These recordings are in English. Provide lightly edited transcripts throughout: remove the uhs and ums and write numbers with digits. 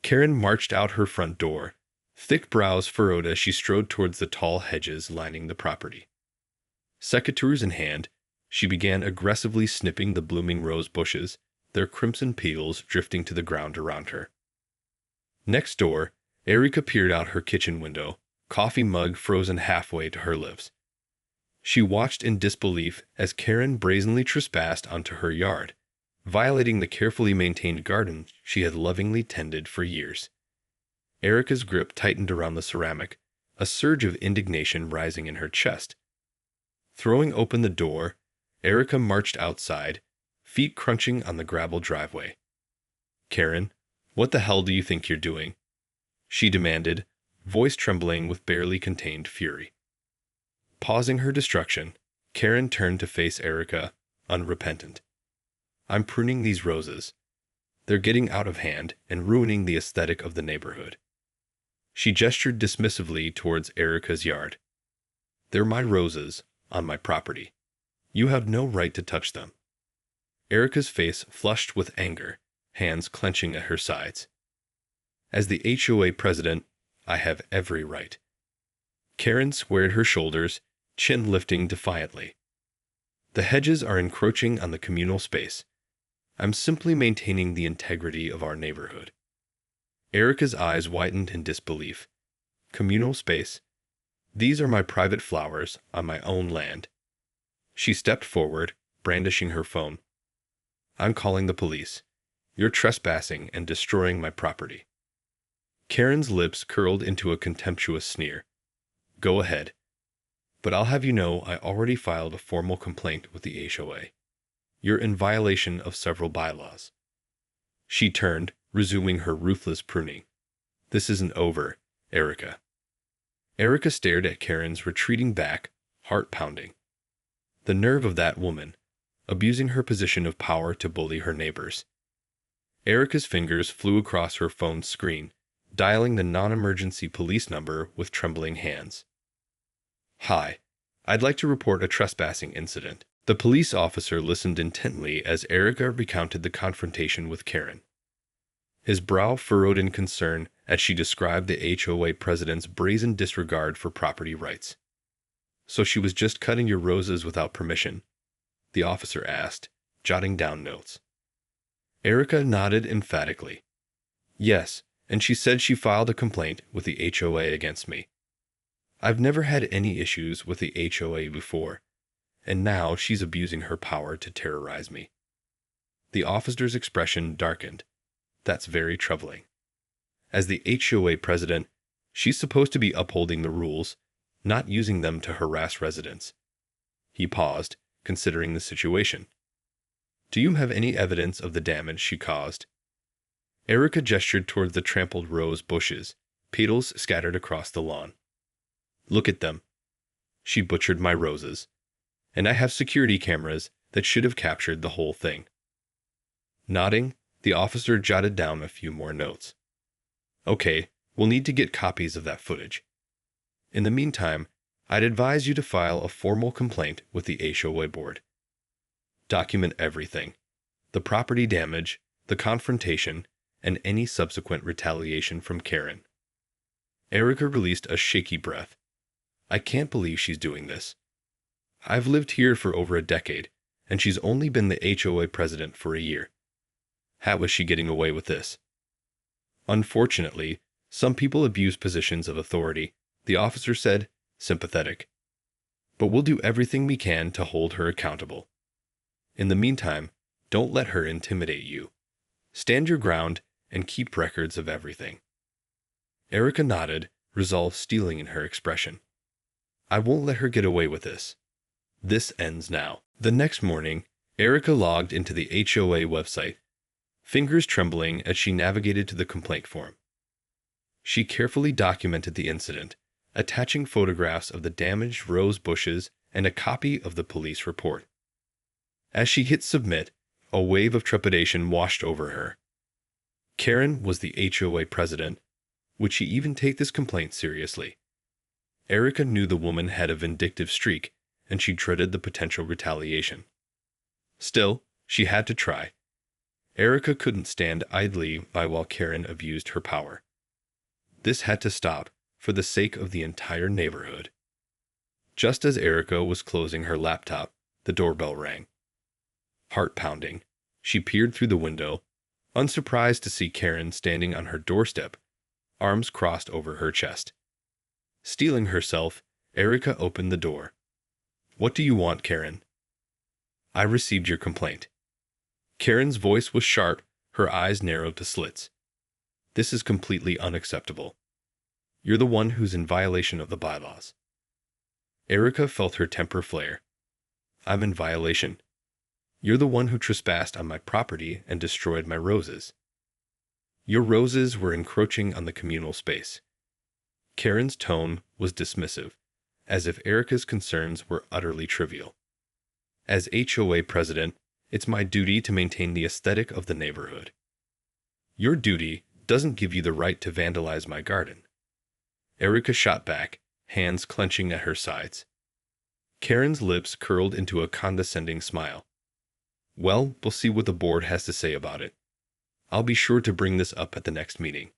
Karen marched out her front door, thick brows furrowed as she strode towards the tall hedges lining the property. Secateurs in hand, she began aggressively snipping the blooming rose bushes, their crimson petals drifting to the ground around her. Next door, Erica peered out her kitchen window, coffee mug frozen halfway to her lips. She watched in disbelief as Karen brazenly trespassed onto her yard, violating the carefully maintained garden she had lovingly tended for years. Erica's grip tightened around the ceramic, a surge of indignation rising in her chest. Throwing open the door, Erica marched outside, feet crunching on the gravel driveway. "Karen, what the hell do you think you're doing?" she demanded, voice trembling with barely contained fury. Pausing her destruction, Karen turned to face Erica, unrepentant. "I'm pruning these roses. They're getting out of hand and ruining the aesthetic of the neighborhood." She gestured dismissively towards Erica's yard. "They're my roses, on my property. You have no right to touch them." Erica's face flushed with anger, hands clenching at her sides. "As the HOA president, I have every right." Karen squared her shoulders, chin lifting defiantly. "The hedges are encroaching on the communal space. I'm simply maintaining the integrity of our neighborhood." Erica's eyes widened in disbelief. "Communal space? These are my private flowers on my own land." She stepped forward, brandishing her phone. "I'm calling the police. You're trespassing and destroying my property." Karen's lips curled into a contemptuous sneer. "Go ahead. But I'll have you know I already filed a formal complaint with the HOA. You're in violation of several bylaws." She turned, resuming her ruthless pruning. "This isn't over, Erica." Erica stared at Karen's retreating back, heart pounding. The nerve of that woman, abusing her position of power to bully her neighbors. Erica's fingers flew across her phone's screen, dialing the non-emergency police number with trembling hands. "Hi, I'd like to report a trespassing incident." The police officer listened intently as Erica recounted the confrontation with Karen. His brow furrowed in concern as she described the HOA president's brazen disregard for property rights. "So she was just cutting your roses without permission?" the officer asked, jotting down notes. Erica nodded emphatically. "Yes, and she said she filed a complaint with the HOA against me. I've never had any issues with the HOA before, and now she's abusing her power to terrorize me." The officer's expression darkened. "That's very troubling. As the HOA president, she's supposed to be upholding the rules, not using them to harass residents." He paused, considering the situation. "Do you have any evidence of the damage she caused?" Erica gestured toward the trampled rose bushes, petals scattered across the lawn. "Look at them. She butchered my roses. And I have security cameras that should have captured the whole thing." Nodding, the officer jotted down a few more notes. "Okay, we'll need to get copies of that footage. In the meantime, I'd advise you to file a formal complaint with the HOA board. Document everything: the property damage, the confrontation, and any subsequent retaliation from Karen." Erica released a shaky breath. "I can't believe she's doing this. I've lived here for over a decade, and she's only been the HOA president for a year. How was she getting away with this?" "Unfortunately, some people abuse positions of authority," the officer said, sympathetic. "But we'll do everything we can to hold her accountable. In the meantime, don't let her intimidate you. Stand your ground and keep records of everything." Erica nodded, resolve stealing in her expression. "I won't let her get away with this. This ends now." The next morning, Erica logged into the HOA website, fingers trembling as she navigated to the complaint form. She carefully documented the incident, attaching photographs of the damaged rose bushes and a copy of the police report. As she hit submit, a wave of trepidation washed over her. Karen was the HOA president. Would she even take this complaint seriously? Erica knew the woman had a vindictive streak, and she dreaded the potential retaliation. Still, she had to try. Erica couldn't stand idly by while Karen abused her power. This had to stop, for the sake of the entire neighborhood. Just as Erica was closing her laptop, the doorbell rang. Heart pounding, she peered through the window, unsurprised to see Karen standing on her doorstep, arms crossed over her chest. Steeling herself, Erica opened the door. "What do you want, Karen?" "I received your complaint." Karen's voice was sharp, her eyes narrowed to slits. "This is completely unacceptable. You're the one who's in violation of the bylaws." Erica felt her temper flare. "I'm in violation. You're the one who trespassed on my property and destroyed my roses. Your roses were encroaching on the communal space." Karen's tone was dismissive, as if Erica's concerns were utterly trivial. "As HOA president, it's my duty to maintain the aesthetic of the neighborhood. Your duty doesn't give you the right to vandalize my garden." Erica shot back, hands clenching at her sides. Karen's lips curled into a condescending smile. "Well, we'll see what the board has to say about it. I'll be sure to bring this up at the next meeting."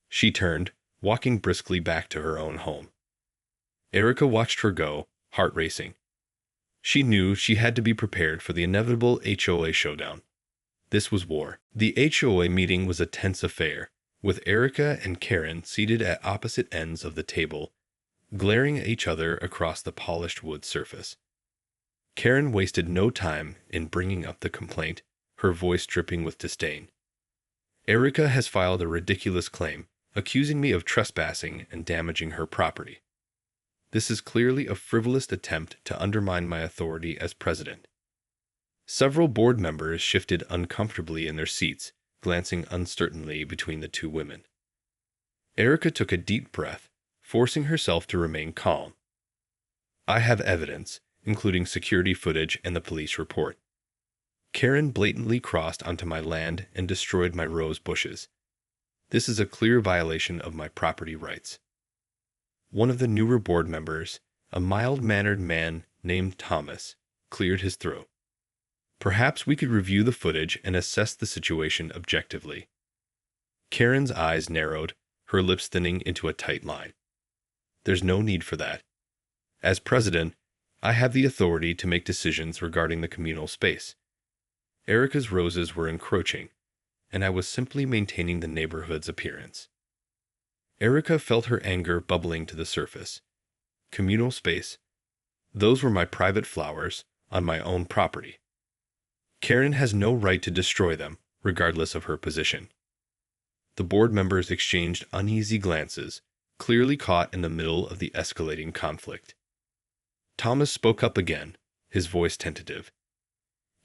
She turned, walking briskly back to her own home. Erica watched her go, heart racing. She knew she had to be prepared for the inevitable HOA showdown. This was war. The HOA meeting was a tense affair, with Erica and Karen seated at opposite ends of the table, glaring at each other across the polished wood surface. Karen wasted no time in bringing up the complaint, her voice dripping with disdain. "Erica has filed a ridiculous claim, accusing me of trespassing and damaging her property. This is clearly a frivolous attempt to undermine my authority as president." Several board members shifted uncomfortably in their seats, glancing uncertainly between the two women. Erica took a deep breath, forcing herself to remain calm. "I have evidence, including security footage and the police report. Karen blatantly crossed onto my land and destroyed my rose bushes. This is a clear violation of my property rights." One of the newer board members, a mild-mannered man named Thomas, cleared his throat. "Perhaps we could review the footage and assess the situation objectively." Karen's eyes narrowed, her lips thinning into a tight line. "There's no need for that. As president, I have the authority to make decisions regarding the communal space. Erica's roses were encroaching, and I was simply maintaining the neighborhood's appearance." Erica felt her anger bubbling to the surface. Communal space? Those were my private flowers, on my own property. Karen has no right to destroy them, regardless of her position. The board members exchanged uneasy glances, clearly caught in the middle of the escalating conflict. Thomas spoke up again, his voice tentative.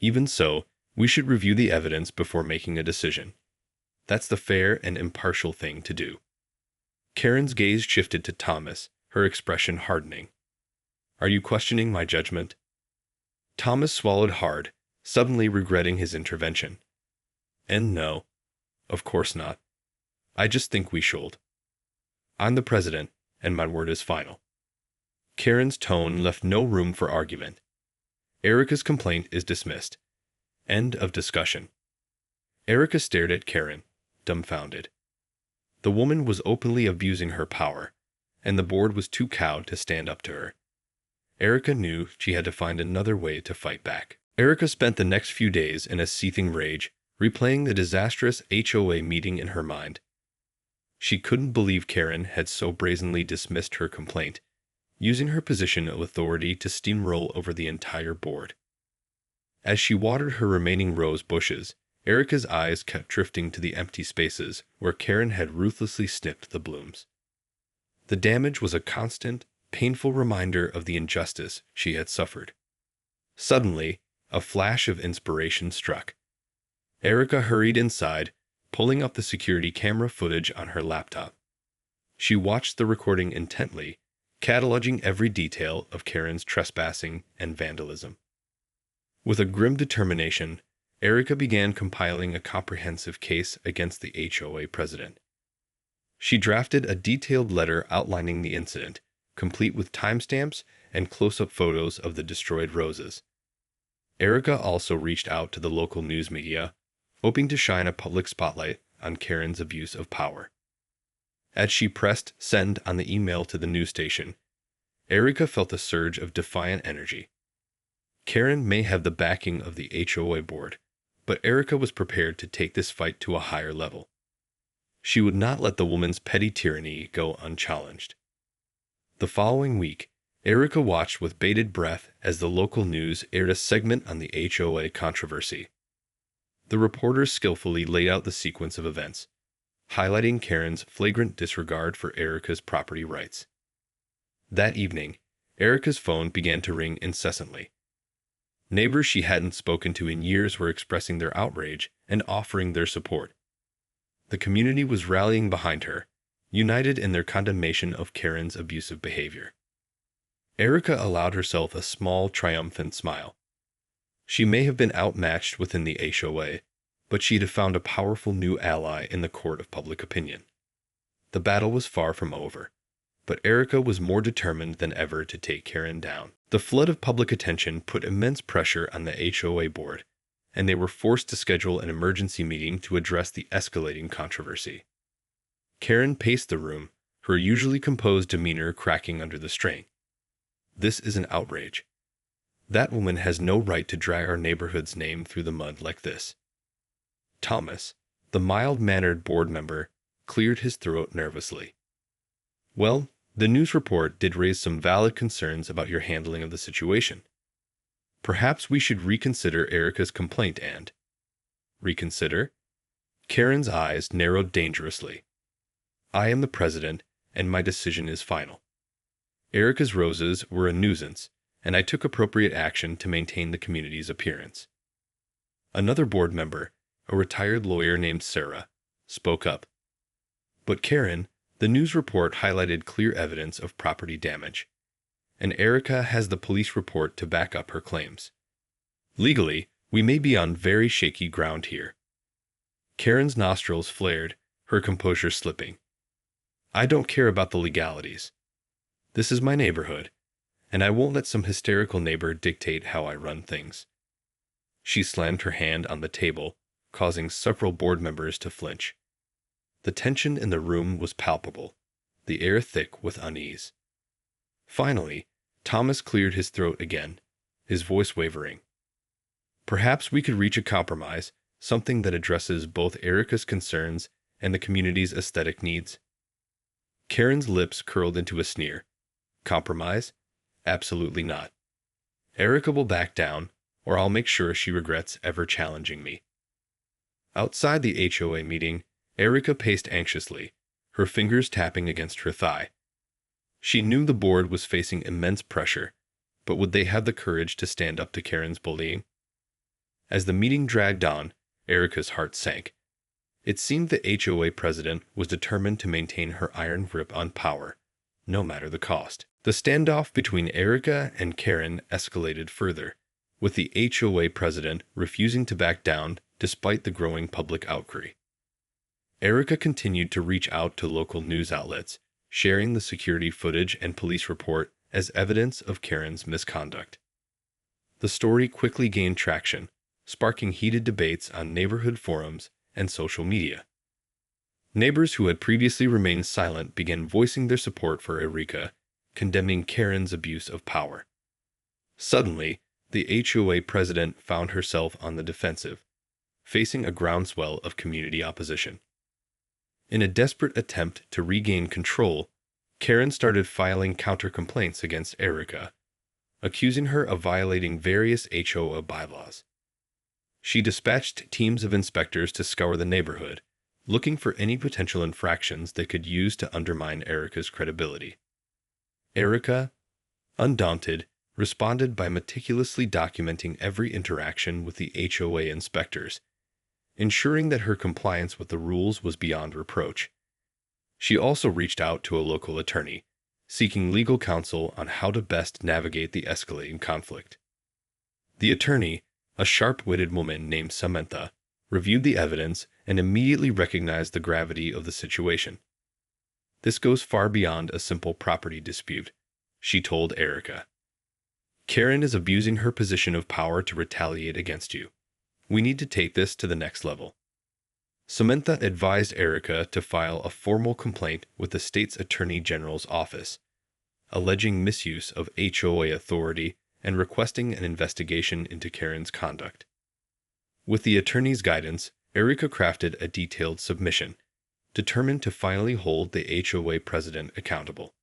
"Even so, we should review the evidence before making a decision. That's the fair and impartial thing to do." Karen's gaze shifted to Thomas, her expression hardening. "Are you questioning my judgment?" Thomas swallowed hard, suddenly regretting his intervention. "And no, of course not. I just think we should. I'm the president, and my word is final." Karen's tone left no room for argument. "Erica's complaint is dismissed. End of discussion." Erica stared at Karen, dumbfounded. The woman was openly abusing her power, and the board was too cowed to stand up to her. Erica knew she had to find another way to fight back. Erica spent the next few days in a seething rage, replaying the disastrous HOA meeting in her mind. She couldn't believe Karen had so brazenly dismissed her complaint, using her position of authority to steamroll over the entire board. As she watered her remaining rose bushes, Erica's eyes kept drifting to the empty spaces where Karen had ruthlessly snipped the blooms. The damage was a constant, painful reminder of the injustice she had suffered. Suddenly, a flash of inspiration struck. Erica hurried inside, pulling up the security camera footage on her laptop. She watched the recording intently, cataloging every detail of Karen's trespassing and vandalism. With a grim determination, Erica began compiling a comprehensive case against the HOA president. She drafted a detailed letter outlining the incident, complete with timestamps and close-up photos of the destroyed roses. Erica also reached out to the local news media, hoping to shine a public spotlight on Karen's abuse of power. As she pressed send on the email to the news station, Erica felt a surge of defiant energy. Karen may have the backing of the HOA board, but Erica was prepared to take this fight to a higher level. She would not let the woman's petty tyranny go unchallenged. The following week, Erica watched with bated breath as the local news aired a segment on the HOA controversy. The reporters skillfully laid out the sequence of events, highlighting Karen's flagrant disregard for Erica's property rights. That evening, Erica's phone began to ring incessantly. Neighbors she hadn't spoken to in years were expressing their outrage and offering their support. The community was rallying behind her, united in their condemnation of Karen's abusive behavior. Erica allowed herself a small, triumphant smile. She may have been outmatched within the HOA, but she'd have found a powerful new ally in the court of public opinion. The battle was far from over, but Erica was more determined than ever to take Karen down. The flood of public attention put immense pressure on the HOA board, and they were forced to schedule an emergency meeting to address the escalating controversy. Karen paced the room, her usually composed demeanor cracking under the strain. "This is an outrage. That woman has no right to drag our neighborhood's name through the mud like this." Thomas, the mild-mannered board member, cleared his throat nervously. "Well, the news report did raise some valid concerns about your handling of the situation. Perhaps we should reconsider Erica's complaint and—" "Reconsider?" Karen's eyes narrowed dangerously. "I am the president, and my decision is final. Erica's roses were a nuisance, and I took appropriate action to maintain the community's appearance." Another board member, a retired lawyer named Sarah, spoke up. "But Karen, the news report highlighted clear evidence of property damage, and Erica has the police report to back up her claims. Legally, we may be on very shaky ground here." Karen's nostrils flared, her composure slipping. "I don't care about the legalities. This is my neighborhood, and I won't let some hysterical neighbor dictate how I run things." She slammed her hand on the table, causing several board members to flinch. The tension in the room was palpable, the air thick with unease. Finally, Thomas cleared his throat again, his voice wavering. "Perhaps we could reach a compromise, something that addresses both Erica's concerns and the community's aesthetic needs." Karen's lips curled into a sneer. "Compromise? Absolutely not. Erica will back down, or I'll make sure she regrets ever challenging me." Outside the HOA meeting, Erica paced anxiously, her fingers tapping against her thigh. She knew the board was facing immense pressure, but would they have the courage to stand up to Karen's bullying? As the meeting dragged on, Erica's heart sank. It seemed the HOA president was determined to maintain her iron grip on power, no matter the cost. The standoff between Erica and Karen escalated further, with the HOA president refusing to back down despite the growing public outcry. Erica continued to reach out to local news outlets, sharing the security footage and police report as evidence of Karen's misconduct. The story quickly gained traction, sparking heated debates on neighborhood forums and social media. Neighbors who had previously remained silent began voicing their support for Erica, condemning Karen's abuse of power. Suddenly, the HOA president found herself on the defensive, facing a groundswell of community opposition. In a desperate attempt to regain control, Karen started filing counter-complaints against Erica, accusing her of violating various HOA bylaws. She dispatched teams of inspectors to scour the neighborhood, looking for any potential infractions they could use to undermine Erica's credibility. Erica, undaunted, responded by meticulously documenting every interaction with the HOA inspectors, ensuring that her compliance with the rules was beyond reproach. She also reached out to a local attorney, seeking legal counsel on how to best navigate the escalating conflict. The attorney, a sharp-witted woman named Samantha, reviewed the evidence and immediately recognized the gravity of the situation. "This goes far beyond a simple property dispute," she told Erica. "Karen is abusing her position of power to retaliate against you. We need to take this to the next level. Samantha advised Erica to file a formal complaint with the state's Attorney General's office, alleging misuse of HOA authority and requesting an investigation into Karen's conduct. With the attorney's guidance, Erica crafted a detailed submission, determined to finally hold the HOA president accountable.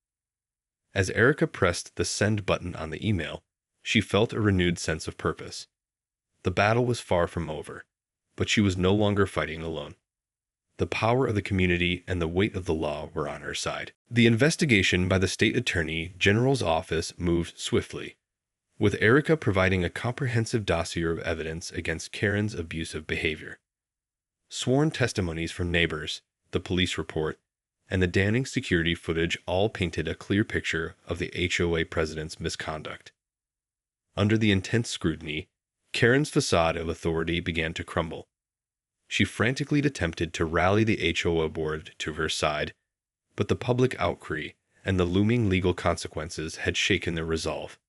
As Erica pressed the send button on the email, she felt a renewed sense of purpose. The battle was far from over, but she was no longer fighting alone. The power of the community and the weight of the law were on her side. The investigation by the state attorney general's office moved swiftly, with Erica providing a comprehensive dossier of evidence against Karen's abusive behavior. Sworn testimonies from neighbors, the police report, and the damning security footage all painted a clear picture of the HOA president's misconduct. Under the intense scrutiny, Karen's facade of authority began to crumble. She frantically attempted to rally the HOA board to her side, but the public outcry and the looming legal consequences had shaken their resolve.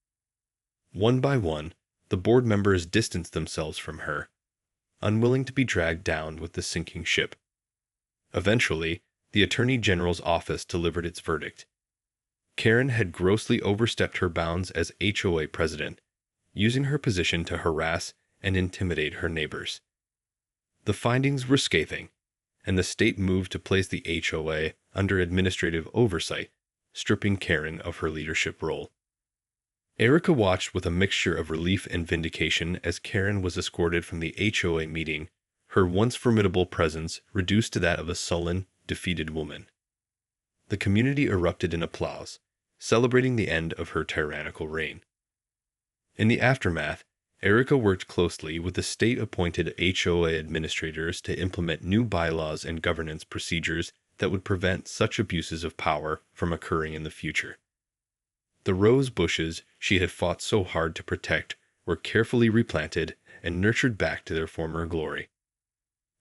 One by one, the board members distanced themselves from her, unwilling to be dragged down with the sinking ship. Eventually, the Attorney General's office delivered its verdict. Karen had grossly overstepped her bounds as HOA president, using her position to harass and intimidate her neighbors. The findings were scathing, and the state moved to place the HOA under administrative oversight, stripping Karen of her leadership role. Erica watched with a mixture of relief and vindication as Karen was escorted from the HOA meeting, her once formidable presence reduced to that of a sullen, defeated woman. The community erupted in applause, celebrating the end of her tyrannical reign. In the aftermath, Erica worked closely with the state-appointed HOA administrators to implement new bylaws and governance procedures that would prevent such abuses of power from occurring in the future. The rose bushes she had fought so hard to protect were carefully replanted and nurtured back to their former glory.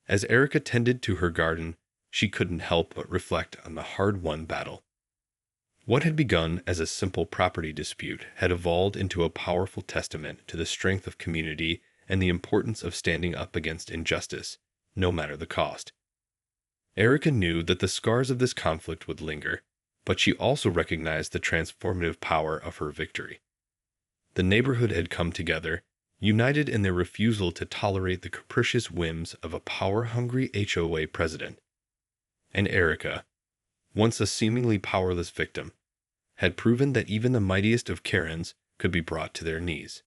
As Erica tended to her garden, she couldn't help but reflect on the hard-won battle. What had begun as a simple property dispute had evolved into a powerful testament to the strength of community and the importance of standing up against injustice, no matter the cost. Erica knew that the scars of this conflict would linger, but she also recognized the transformative power of her victory. The neighborhood had come together, united in their refusal to tolerate the capricious whims of a power-hungry HOA president. And Erica, once a seemingly powerless victim, had proven that even the mightiest of Karens could be brought to their knees.